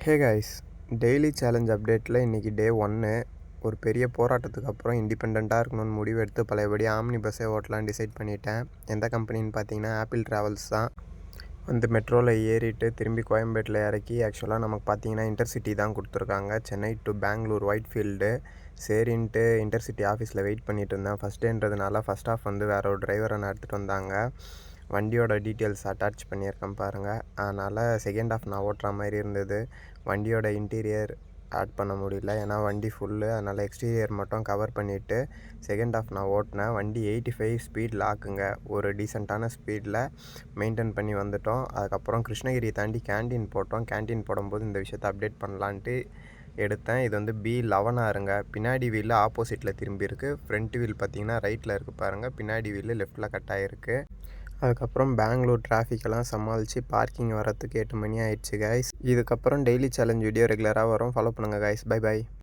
Hey guys, daily challenge அப்டேட்டில் இன்றைக்கி டே 1. ஒரு பெரிய போராட்டத்துக்கு அப்புறம் இண்டிபெண்ட்டாக இருக்கணும்னு முடிவு எடுத்து பழையபடி ஆம்னி பஸ்ஸே ஓட்டலான்னு டிசைட் பண்ணிட்டேன். எந்த கம்பெனின்னு பார்த்தீங்கன்னா ஆப்பிள் ட்ராவல்ஸ் தான். வந்து மெட்ரோவில் ஏறிட்டு திரும்பி கோயம்பேட்டில் இறக்கி ஆக்சுவலாக நமக்கு பார்த்தீங்கன்னா இன்டர்சிட்டி தான் கொடுத்துருக்காங்க. சென்னை டு பெங்களூர் ஒயிட்ஃபீல்டு. சரின்ட்டு இன்டர்சிட்டி ஆஃபீஸில் வெயிட் பண்ணிட்டு இருந்தேன். ஃபஸ்ட் டேன்றதுனால ஃபஸ்ட் ஆஃப் வந்து வேறு ஒரு டிரைவரை நான் எடுத்துகிட்டு வந்தாங்க. வண்டியோட டீட்டெயில்ஸ் அட்டாச் பண்ணியிருக்கேன் பாருங்கள். அதனால் செகண்ட் ஆஃப் நான் ஓட்டுற மாதிரி இருந்தது. வண்டியோட இன்டீரியர் ஆட் பண்ண முடியல, ஏன்னா வண்டி ஃபுல்லு. அதனால் எக்ஸ்டீரியர் மட்டும் கவர் பண்ணிவிட்டு செகண்ட் ஆஃப் நான் ஓட்டினேன். வண்டி 85 ஸ்பீட் லாக்குங்க. ஒரு டீசெண்டான ஸ்பீடில் மெயின்டைன் பண்ணி வந்துட்டோம். அதுக்கப்புறம் கிருஷ்ணகிரி தாண்டி கேண்டீன் போட்டோம். கேண்டீன் போடும்போது இந்த விஷயத்தை அப்டேட் பண்ணலான்ட்டு எடுத்தேன். இது வந்து B11 பின்னாடி வீலில் ஆப்போசிட்டில் திரும்பி இருக்குது. ஃப்ரண்ட் வீல் பார்த்திங்கன்னா ரைட்டில் இருக்குது பாருங்கள். பின்னாடி வீல் லெஃப்ட்டில் கட் ஆகிருக்கு. அதுக்கப்புறம் பெங்களூர் டிராஃபிக்கெல்லாம் சமாளித்து பார்க்கிங் வரத்துக்கு 8 மணி ஆயிடுச்சு கைஸ். இதுக்கப்புறம் டெய்லி சேலஞ்ச் வீடியோ ரெகுலராக வரும். ஃபாலோ பண்ணுங்கள் கைஸ். பை.